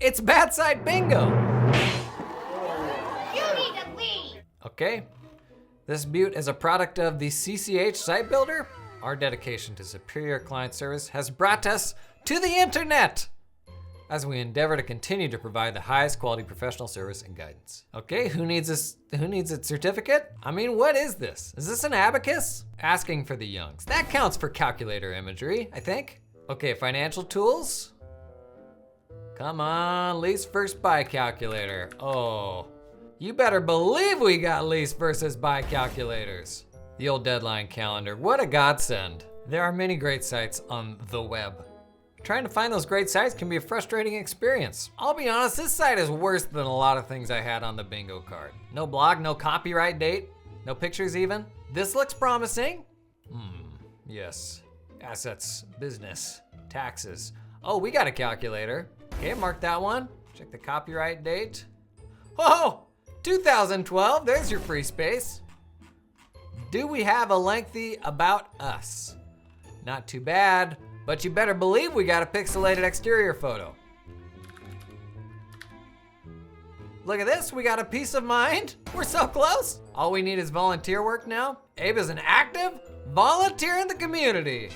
It's Bad Site Bingo. You need to leave. Okay. This Butte is a product of the CCH Site Builder. Our dedication to superior client service has brought us to the internet as we endeavor to continue to provide the highest quality professional service and guidance. Okay, who needs a certificate? I mean, what is this? Is this an abacus? Asking for the youngs. That counts for calculator imagery, I think. Okay, financial tools. Come on, lease first buy calculator. Oh, you better believe we got lease versus buy calculators. The old deadline calendar, what a godsend. There are many great sites on the web. Trying to find those great sites can be a frustrating experience. I'll be honest, this site is worse than a lot of things I had on the bingo card. No blog, no copyright date, no pictures even. This looks promising. Yes. Assets, business, taxes. Oh, we got a calculator. Okay, mark that one. Check the copyright date. Oh, 2012, there's your free space. Do we have a lengthy about us? Not too bad. But you better believe we got a pixelated exterior photo. Look at this, we got a peace of mind. We're so close. All we need is volunteer work now. Abe is an active volunteer in the community.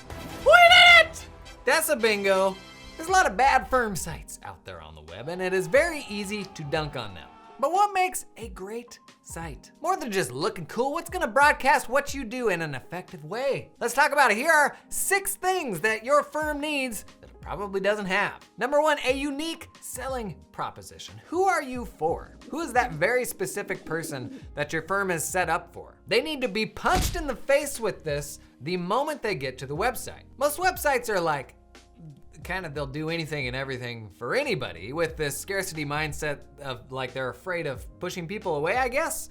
We did it! That's a bingo. There's a lot of bad firm sites out there on the web, and it is very easy to dunk on them. But what makes a great site? More than just looking cool, what's gonna broadcast what you do in an effective way? Let's talk about it. Here are 6 things that your firm needs that it probably doesn't have. Number 1, a unique selling proposition. Who are you for? Who is that very specific person that your firm is set up for? They need to be punched in the face with this the moment they get to the website. Most websites are like, they'll do anything and everything for anybody with this scarcity mindset of like they're afraid of pushing people away, I guess,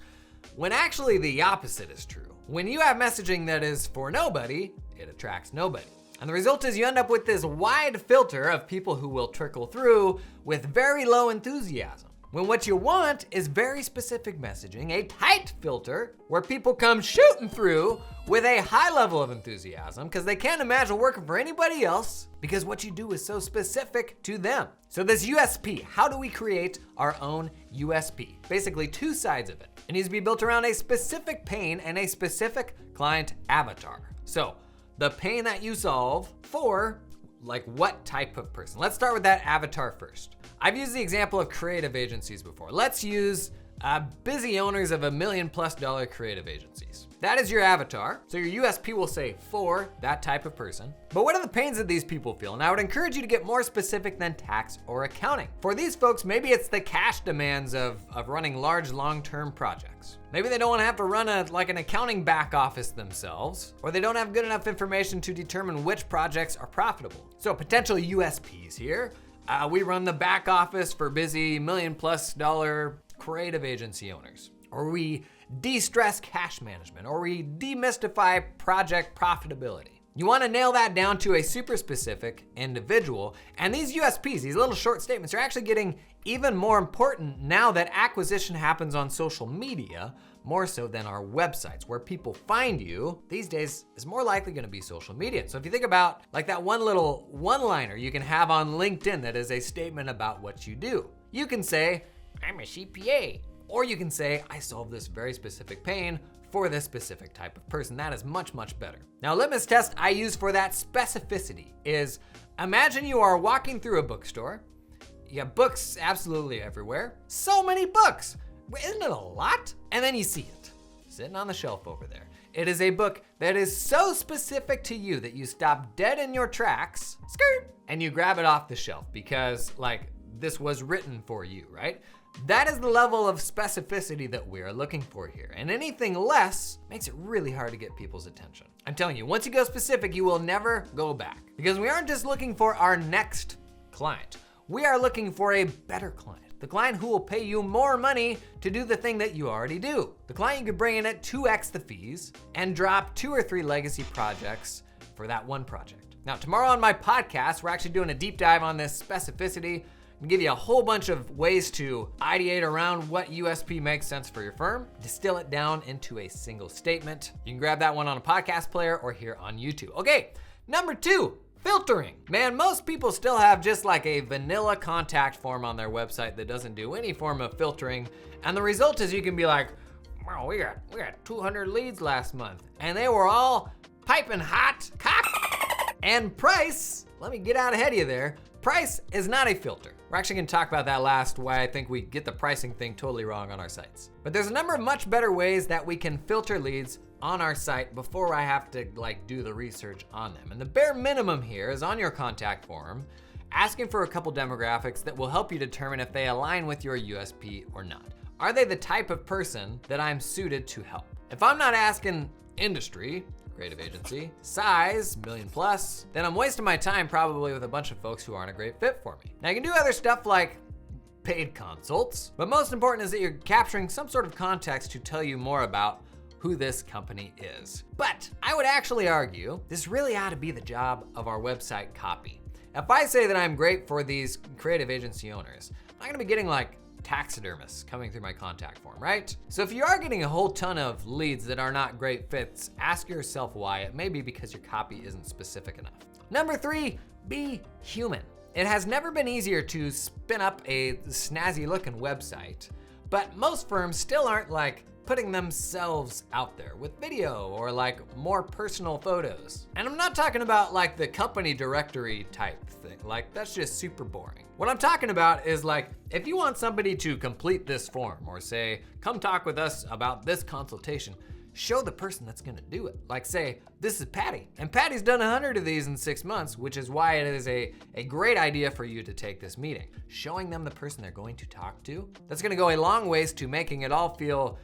when actually the opposite is true. When you have messaging that is for nobody, it attracts nobody. And the result is you end up with this wide filter of people who will trickle through with very low enthusiasm. When what you want is very specific messaging, a tight filter where people come shooting through with a high level of enthusiasm because they can't imagine working for anybody else because what you do is so specific to them. So this USP, how do we create our own USP? Basically 2 sides of it. It needs to be built around a specific pain and a specific client avatar. So the pain that you solve for like what type of person? Let's start with that avatar first. I've used the example of creative agencies before. Let's use busy owners of $1 million+ creative agencies. That is your avatar. So your USP will say for that type of person. But what are the pains that these people feel? And I would encourage you to get more specific than tax or accounting. For these folks, maybe it's the cash demands of running large long-term projects. Maybe they don't want to have to run an accounting back office themselves, or they don't have good enough information to determine which projects are profitable. So potential USPs here. We run the back office for busy $1 million+ creative agency owners, or we de-stress cash management, or we demystify project profitability. You want to nail that down to a super specific individual, and these USPs, these little short statements, are actually getting even more important now that acquisition happens on social media more so than our websites. Where people find you these days is more likely going to be social media. So if you think about like that one little one-liner you can have on LinkedIn that is a statement about what you do. You can say, I'm a CPA. Or you can say, I solve this very specific pain for this specific type of person. That is much, much better. Now, a litmus test I use for that specificity is, imagine you are walking through a bookstore. You have books absolutely everywhere. So many books. Isn't it a lot? And then you see it sitting on the shelf over there. It is a book that is so specific to you that you stop dead in your tracks, skirt, and you grab it off the shelf because like this was written for you, right? That is the level of specificity that we're looking for here. And anything less makes it really hard to get people's attention. I'm telling you, once you go specific, you will never go back. Because we aren't just looking for our next client. We are looking for a better client. The client who will pay you more money to do the thing that you already do. The client you could bring in at 2x the fees and drop 2 or 3 legacy projects for that one project. Now, tomorrow on my podcast, we're actually doing a deep dive on this specificity and give you a whole bunch of ways to ideate around what USP makes sense for your firm, distill it down into a single statement. You can grab that one on a podcast player or here on YouTube. Okay, number 2, Filtering. Man, most people still have just like a vanilla contact form on their website that doesn't do any form of filtering. And the result is you can be like, wow, we got 200 leads last month and they were all piping hot. And price, let me get out ahead of you there. Price is not a filter. We're actually gonna talk about that last, why I think we get the pricing thing totally wrong on our sites. But there's a number of much better ways that we can filter leads on our site before I have to like do the research on them. And the bare minimum here is on your contact form, asking for a couple demographics that will help you determine if they align with your USP or not. Are they the type of person that I'm suited to help? If I'm not asking industry, creative agency, size, million plus, then I'm wasting my time probably with a bunch of folks who aren't a great fit for me. Now you can do other stuff like paid consults, but most important is that you're capturing some sort of context to tell you more about who this company is. But I would actually argue this really ought to be the job of our website copy. If I say that I'm great for these creative agency owners, I'm not gonna be getting like taxidermists coming through my contact form, right? So if you are getting a whole ton of leads that are not great fits, ask yourself why. It may be because your copy isn't specific enough. Number 3, be human. It has never been easier to spin up a snazzy looking website, but most firms still aren't like putting themselves out there with video or like more personal photos. And I'm not talking about like the company directory type thing, like that's just super boring. What I'm talking about is like, if you want somebody to complete this form or say, come talk with us about this consultation, show the person that's gonna do it. Like say, this is Patty, and Patty's done 100 of these in 6 months, which is why it is a great idea for you to take this meeting. Showing them the person they're going to talk to, that's gonna go a long ways to making it all feel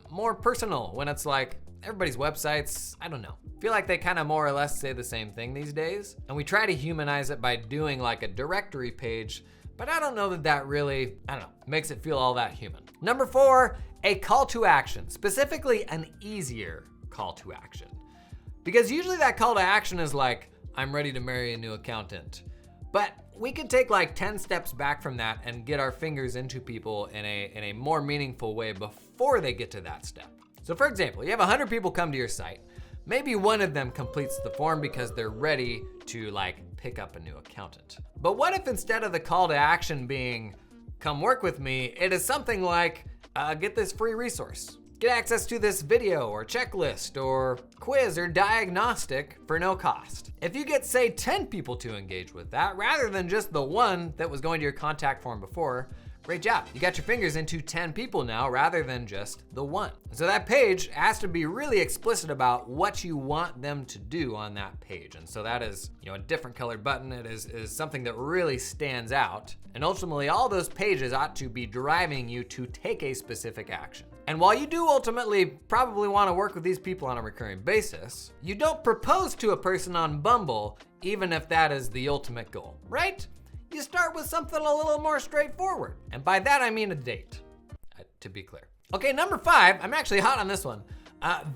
more personal when it's like everybody's websites, I don't know, feel like they kind of more or less say the same thing these days. And we try to humanize it by doing like a directory page, but I don't know that that really, I don't know, makes it feel all that human. Number 4, a call to action, specifically an easier call to action. Because usually that call to action is like, I'm ready to marry a new accountant. But we could take like 10 steps back from that and get our fingers into people in a more meaningful way before they get to that step. So for example, you have 100 people come to your site. Maybe one of them completes the form because they're ready to like pick up a new accountant. But what if instead of the call to action being, come work with me, it is something like, get this free resource. Get access to this video or checklist or quiz or diagnostic for no cost. If you get, say, 10 people to engage with that, rather than just the one that was going to your contact form before, great job. You got your fingers into 10 people now rather than just the one. So that page has to be really explicit about what you want them to do on that page. And so that is, a different colored button. It is something that really stands out. And ultimately, all those pages ought to be driving you to take a specific action. And while you do ultimately probably want to work with these people on a recurring basis, you don't propose to a person on Bumble, even if that is the ultimate goal, right? You start with something a little more straightforward. And by that, I mean a date, to be clear. Okay, number 5, I'm actually hot on this one.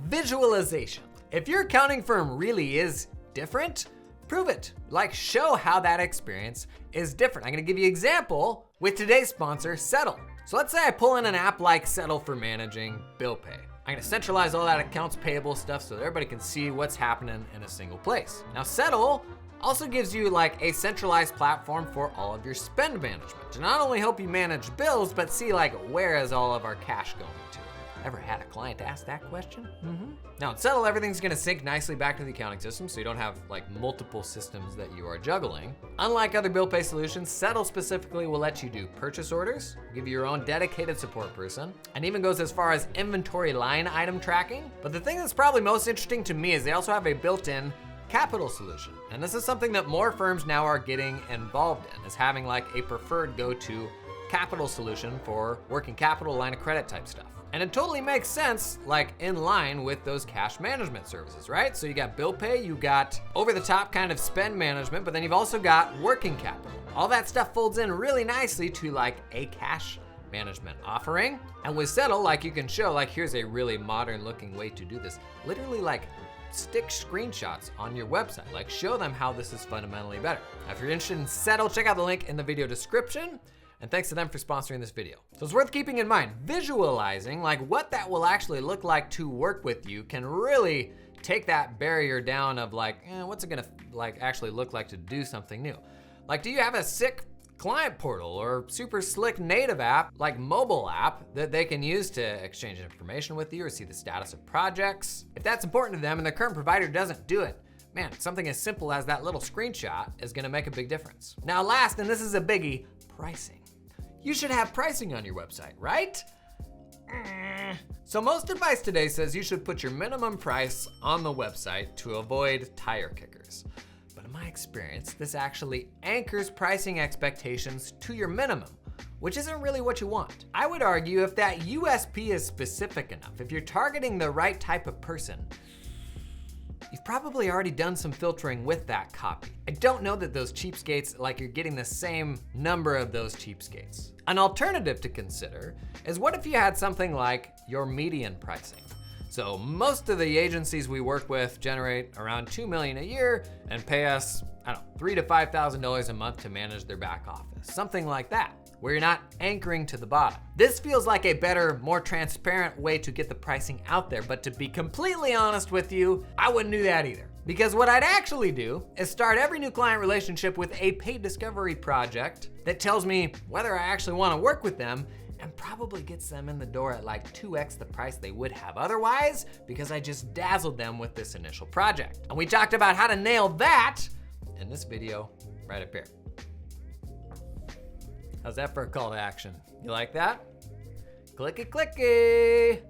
Visualization. If your accounting firm really is different, prove it. Like show how that experience is different. I'm gonna give you an example with today's sponsor, Settle. So let's say I pull in an app like Settle for managing bill pay. I'm gonna centralize all that accounts payable stuff so that everybody can see what's happening in a single place. Now Settle also gives you like a centralized platform for all of your spend management to not only help you manage bills, but see like where is all of our cash going to. Ever had a client ask that question? Now in Settle, everything's gonna sync nicely back to the accounting system so you don't have like multiple systems that you are juggling. Unlike other bill pay solutions, Settle specifically will let you do purchase orders, give you your own dedicated support person, and even goes as far as inventory line item tracking. But the thing that's probably most interesting to me is they also have a built-in capital solution. And this is something that more firms now are getting involved in, is having like a preferred go-to capital solution for working capital, line of credit type stuff. And it totally makes sense, like in line with those cash management services, right? So you got bill pay, you got over the top kind of spend management, but then you've also got working capital. All that stuff folds in really nicely to like a cash management offering. And with Settle, like you can show, like here's a really modern looking way to do this. Literally like stick screenshots on your website, like show them how this is fundamentally better. Now, if you're interested in Settle, check out the link in the video description. And thanks to them for sponsoring this video. So it's worth keeping in mind, visualizing like what that will actually look like to work with you can really take that barrier down of like, what's it gonna like actually look like to do something new? Like, do you have a sick client portal or super slick native app, like mobile app, that they can use to exchange information with you or see the status of projects? If that's important to them and their current provider doesn't do it, man, something as simple as that little screenshot is gonna make a big difference. Now last, and this is a biggie, pricing. You should have pricing on your website, right? So most advice today says you should put your minimum price on the website to avoid tire kickers. But in my experience, this actually anchors pricing expectations to your minimum, which isn't really what you want. I would argue if that USP is specific enough, if you're targeting the right type of person, you've probably already done some filtering with that copy. I don't know that those cheapskates, like you're getting the same number of those cheapskates. An alternative to consider is what if you had something like your median pricing? So most of the agencies we work with generate around $2 million a year and pay us, I don't know, $3,000 to $5,000 a month to manage their back office. Something like that, where you're not anchoring to the bottom. This feels like a better, more transparent way to get the pricing out there, but to be completely honest with you, I wouldn't do that either. Because what I'd actually do is start every new client relationship with a paid discovery project that tells me whether I actually want to work with them, and probably gets them in the door at like 2x the price they would have otherwise, because I just dazzled them with this initial project. And we talked about how to nail that in this video right up here. How's that for a call to action? You like that? Clicky clicky.